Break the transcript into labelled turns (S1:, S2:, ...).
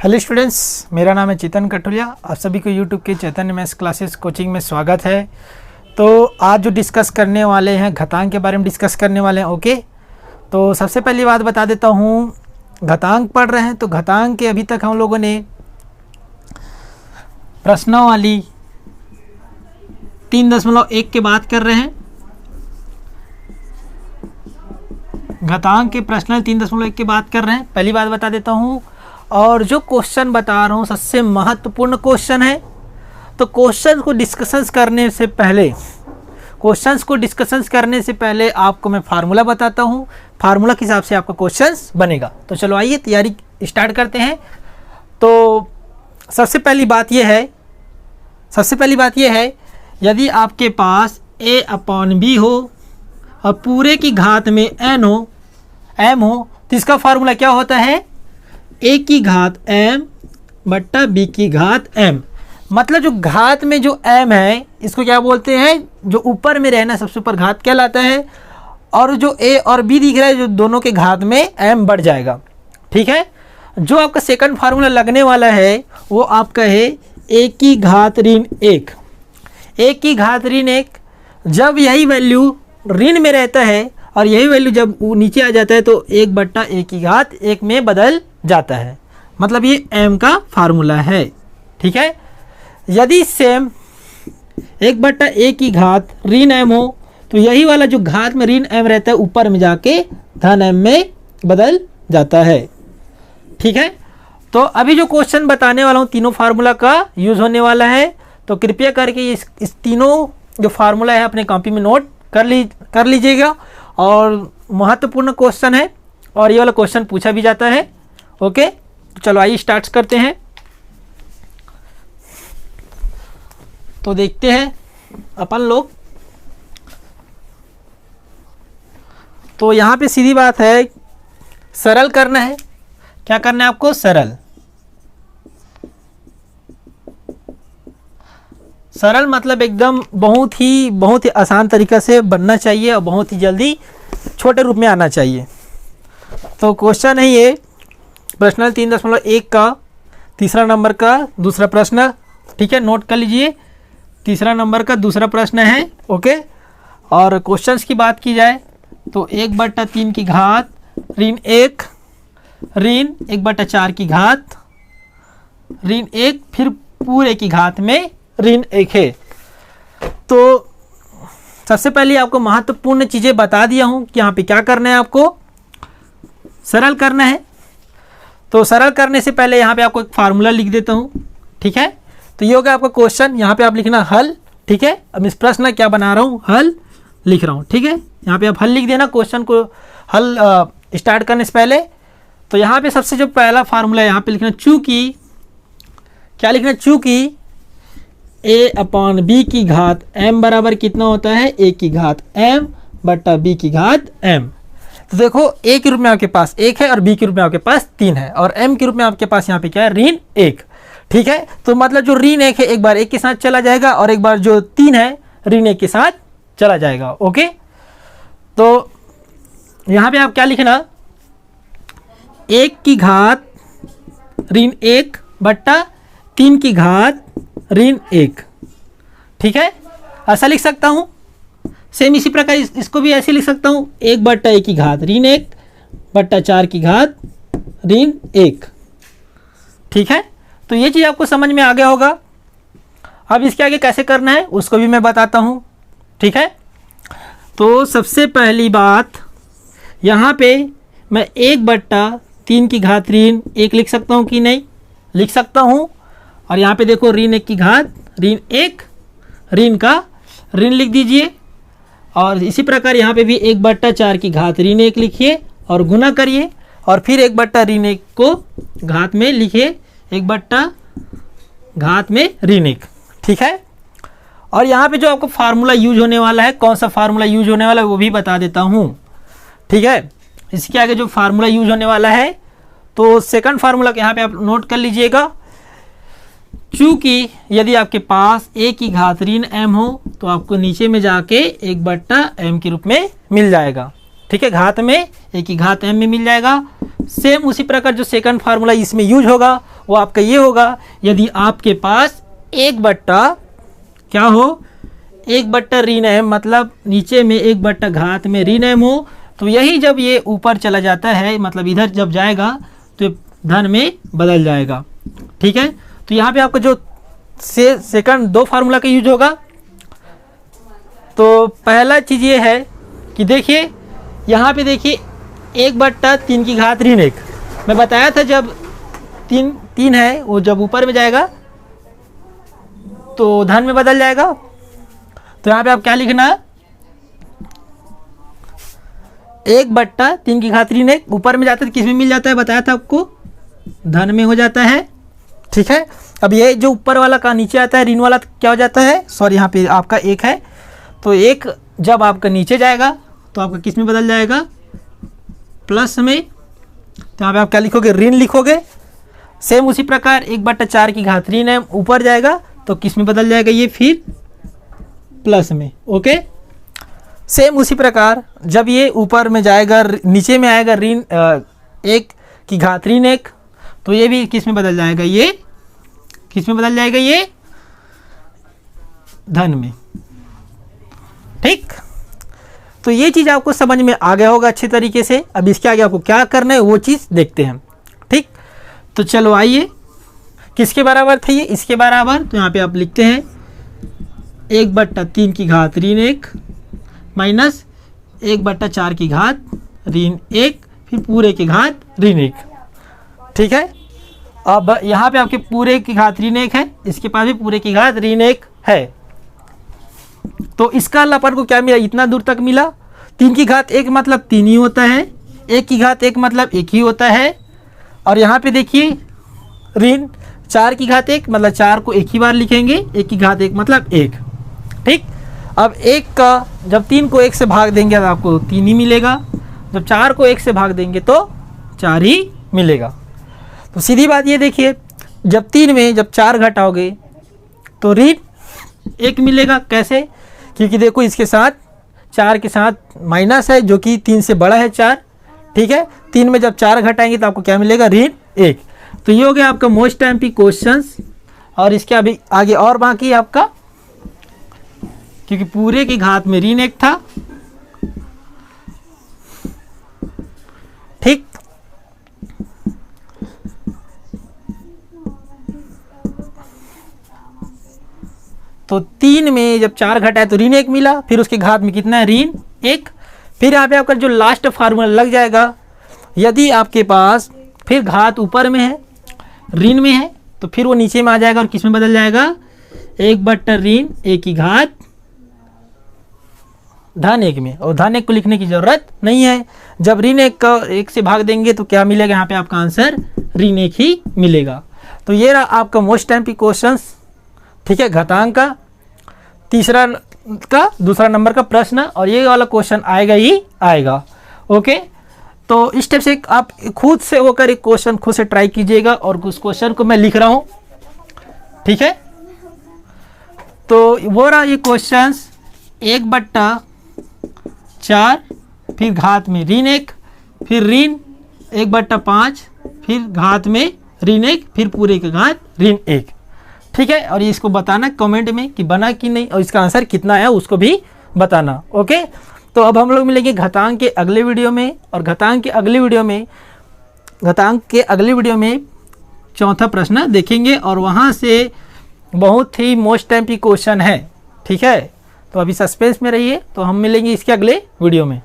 S1: Hello students, मेरा नाम है चेतन कटोलिया। आप सभी को यूट्यूब के चैतन्य मैथ्स क्लासेस कोचिंग में स्वागत है। तो आज जो डिस्कस करने वाले हैं घातांक के बारे में डिस्कस करने वाले हैं। ओके, तो सबसे पहली बात बता देता हूँ, घातांक पढ़ रहे हैं तो घातांक के अभी तक हम लोगों ने प्रश्नावली 3.1 के बात कर रहे हैं। घातांक के प्रश्न 3.1 की बात कर रहे हैं। पहली बात बता देता हूँ, और जो क्वेश्चन बता रहा हूँ सबसे महत्वपूर्ण क्वेश्चन है। तो क्वेश्चन को डिस्कशंस करने से पहले आपको मैं फार्मूला बताता हूँ। फार्मूला के हिसाब से आपका क्वेश्चंस बनेगा। तो चलो आइए तैयारी स्टार्ट करते हैं। तो सबसे पहली बात यह है यदि आपके पास a/b हो और पूरे की घात में m हो तो इसका फार्मूला क्या होता है? a की घात m बट्टा b की घात m। मतलब जो घात में जो m है इसको क्या बोलते हैं? जो ऊपर में रहना सबसे ऊपर घात कहलाता है, और जो a और b दिख रहा है जो दोनों के घात में m बढ़ जाएगा। ठीक है, जो आपका सेकंड फार्मूला लगने वाला है वो आपका है a की घात ऋण 1। a की घात ऋण 1, जब यही वैल्यू ऋण में रहता है और यही वैल्यू जब नीचे आ जाता है तो 1 बट्टा a की घात 1 में बदल जाता है। मतलब ये m का फार्मूला है। ठीक है, यदि सेम 1 बट्टा a की घात ऋण m हो तो यही वाला जो घात में ऋण m रहता है ऊपर में जाके धन m में बदल जाता है। ठीक है, तो अभी जो क्वेश्चन बताने वाला हूँ तीनों फार्मूला का यूज़ होने वाला है। तो कृपया करके इस तीनों जो फार्मूला है अपने कॉपी में नोट कर लीजिएगा। और महत्वपूर्ण क्वेश्चन है और ये वाला क्वेश्चन पूछा भी जाता है। ओके, तो चलो आइए स्टार्ट करते हैं। तो देखते हैं अपन लोग। तो यहाँ पे सीधी बात है, सरल करना है। क्या करना है आपको? सरल मतलब एकदम बहुत ही आसान तरीका से बनना चाहिए और बहुत ही जल्दी छोटे रूप में आना चाहिए। तो क्वेश्चन है ये प्रश्न 3.1 का तीसरा नंबर का दूसरा प्रश्न। ठीक है, नोट कर लीजिए, तीसरा नंबर का दूसरा प्रश्न है। ओके, और क्वेश्चंस की बात की जाए तो 1/3 की घात ऋण 1 ऋण 1/4 की घात ऋण 1 फिर पूरे की घात में ऋण 1 है। तो सबसे पहले आपको महत्वपूर्ण चीज़ें बता दिया हूँ कि यहाँ पे क्या करना है, आपको सरल करना है। तो सरल करने से पहले यहाँ पे आपको एक फार्मूला लिख देता हूँ। ठीक है, तो ये हो गया आपका क्वेश्चन। यहाँ पे आप लिखना हल। ठीक है, अब इस प्रश्न क्या बना रहा हूँ? हल लिख रहा हूँ। ठीक है, यहाँ पे आप हल लिख देना क्वेश्चन को हल स्टार्ट करने से पहले। तो यहाँ पे सबसे जो पहला फार्मूला है यहाँ पे लिखना चूँकि, क्या लिखना? चूँकि a/b की घात m बराबर कितना होता है? a की घात m बट्टा b की घात m। तो देखो a के रूप में आपके पास 1 है और b के रूप में आपके पास 3 है और m के रूप में आपके पास यहाँ पे क्या है? ऋण 1। ठीक है, तो मतलब जो ऋण 1 है एक बार 1 के साथ चला जाएगा और एक बार जो 3 है ऋण 1 के साथ चला जाएगा। ओके, तो यहाँ पे आप क्या लिखना? 1 की घात ऋण 1 बट्टा 3 की घात ऋण 1। ठीक है, ऐसा लिख सकता हूँ। सेम इसी प्रकार इसको भी ऐसे लिख सकता हूँ, 1/a की घात ऋण 1 बट्टा 4 की घात ऋण 1। ठीक है, तो ये चीज़ आपको समझ में आ गया होगा। अब इसके आगे कैसे करना है उसको भी मैं बताता हूँ। ठीक है, तो सबसे पहली बात यहाँ पे मैं 1/3 की घात ऋण 1 लिख सकता हूँ कि नहीं? लिख सकता हूँ। और यहाँ पे देखो ऋण 1 की घात ऋण 1 ऋण का ऋण लिख दीजिए। और इसी प्रकार यहाँ पे भी 1/4 की घात ऋण 1 लिखिए और गुना करिए और फिर 1/1 को घात में लिखिए, 1/घात में ऋण 1। ठीक है, और यहाँ पे जो आपको फार्मूला यूज होने वाला है, कौन सा फार्मूला यूज होने वाला है वो भी बता देता हूँ। ठीक है, इसके आगे जो फार्मूला यूज होने वाला है तो सेकंड फार्मूला यहाँ पे आप नोट कर लीजिएगा। चूँकि यदि आपके पास a की घात ऋण m हो तो आपको नीचे में जाके 1/m के रूप में मिल जाएगा। ठीक है, घात में a की घात m में मिल जाएगा। सेम उसी प्रकार जो सेकंड फार्मूला इसमें यूज होगा वो आपका ये होगा, यदि आपके पास 1/, क्या हो, 1/, ऋण m, मतलब नीचे में 1/, घात में ऋण m हो, तो यही जब ये ऊपर चला जाता है, मतलब इधर जब जाएगा तो धन में बदल जाएगा। ठीक है, तो यहाँ पे आपका जो सेकंड 2 फार्मूला का यूज होगा। तो पहला चीज़ ये है कि देखिए यहाँ पे देखिए 1/3 की घात ऋण 1, मैं बताया था जब 3 है वो जब ऊपर में जाएगा तो धन में बदल जाएगा। तो यहाँ पे आप क्या लिखना है, 1/3 की घात ऋण 1 ऊपर में जाता है तो किस में मिल जाता है, बताया था आपको, धन में हो जाता है। ठीक है, अब ये जो ऊपर वाला का नीचे आता है ऋण वाला तो क्या हो जाता है, सॉरी यहाँ पे आपका 1 है, तो 1 जब आपका नीचे जाएगा तो आपका किस में बदल जाएगा, प्लस में। तो यहाँ पे आप क्या लिखोगे, ऋण लिखोगे। सेम उसी प्रकार 1/4 की घात ऋण है, ऊपर जाएगा तो किस में बदल जाएगा, ये फिर प्लस में। ओके, सेम उसी प्रकार जब ये ऊपर में जाएगा, नीचे में आएगा ऋण 1 की घात ऋण 1, तो ये भी किस में बदल जाएगा, ये किस में बदल जाएगा, ये धन में। ठीक, तो ये चीज़ आपको समझ में आ गया होगा अच्छे तरीके से। अब इसके आगे आपको क्या करना है वो चीज़ देखते हैं। ठीक, तो चलो आइए, किसके बराबर थे ये, इसके बराबर। तो यहाँ पे आप लिखते हैं 1/3 की घात ऋण 1 माइनस 1/4 की घात ऋण 1 फिर पूरे की घात ऋण 1। ठीक है, अब यहाँ पे आपके पूरे की घात ऋण 1 है, इसके पास भी पूरे की घात ऋण 1 है, तो इसका अपन को क्या मिला, इतना दूर तक मिला। 3 की घात 1 मतलब 3 ही होता है, 1 की घात 1 मतलब 1 ही होता है, और यहाँ पे देखिए ऋण 4 की घात 1 मतलब 4 को 1 ही बार लिखेंगे, 1 की घात 1 मतलब 1। ठीक, अब 1 का जब 3 को 1 से भाग देंगे तो आपको 3 ही मिलेगा, जब 4 को 1 से भाग देंगे तो 4 ही मिलेगा। तो सीधी बात ये देखिए, जब 3 में जब 4 घटाओगे तो ऋण 1 मिलेगा। कैसे, क्योंकि देखो इसके साथ 4 के साथ माइनस है जो कि 3 से बड़ा है 4। ठीक है, 3 में जब 4 घटाएंगे तो आपको क्या मिलेगा, ऋण 1। तो ये हो गया आपका मोस्ट टाइम क्वेश्चंस, और इसके अभी आगे और बाकी आपका, क्योंकि पूरे की घात में ऋण 1 था। ठीक, तो 3 में जब 4 घटाए तो ऋण 1 मिला, फिर उसके घात में कितना है, ऋण 1। फिर यहाँ पे आपका जो लास्ट फार्मूला लग जाएगा, यदि आपके पास फिर घात ऊपर में है, ऋण में है, तो फिर वो नीचे में आ जाएगा और किस में बदल जाएगा, 1/ऋण 1 की घात धन 1 में, और धन 1 को लिखने की जरूरत नहीं है। जब ऋण 1 का 1 से भाग देंगे तो क्या मिलेगा, यहाँ पे आपका आंसर ऋण 1 ही मिलेगा। तो ये रहा आपका मोस्ट टाइम क्वेश्चंस। ठीक है, घातांक का दूसरा नंबर का प्रश्न, और ये वाला क्वेश्चन आएगा ही आएगा। ओके, तो इस टाइप से आप खुद से होकर एक क्वेश्चन खुद से ट्राई कीजिएगा, और उस क्वेश्चन को मैं लिख रहा हूँ। ठीक है, तो वो रहा ये क्वेश्चंस, 1/4 फिर घात में ऋण 1 फिर ऋण 1/5 फिर घात में ऋण 1 फिर पूरे की घात ऋण 1। ठीक है, और ये इसको बताना कमेंट में कि बना कि नहीं, और इसका आंसर कितना है उसको भी बताना। ओके, तो अब हम लोग मिलेंगे घातांक के अगले वीडियो में, और घातांक के अगले वीडियो में चौथा प्रश्न देखेंगे, और वहाँ से बहुत ही मोस्ट टाइम की क्वेश्चन है। ठीक है, तो अभी सस्पेंस में रहिए, तो हम मिलेंगे इसके अगले वीडियो में।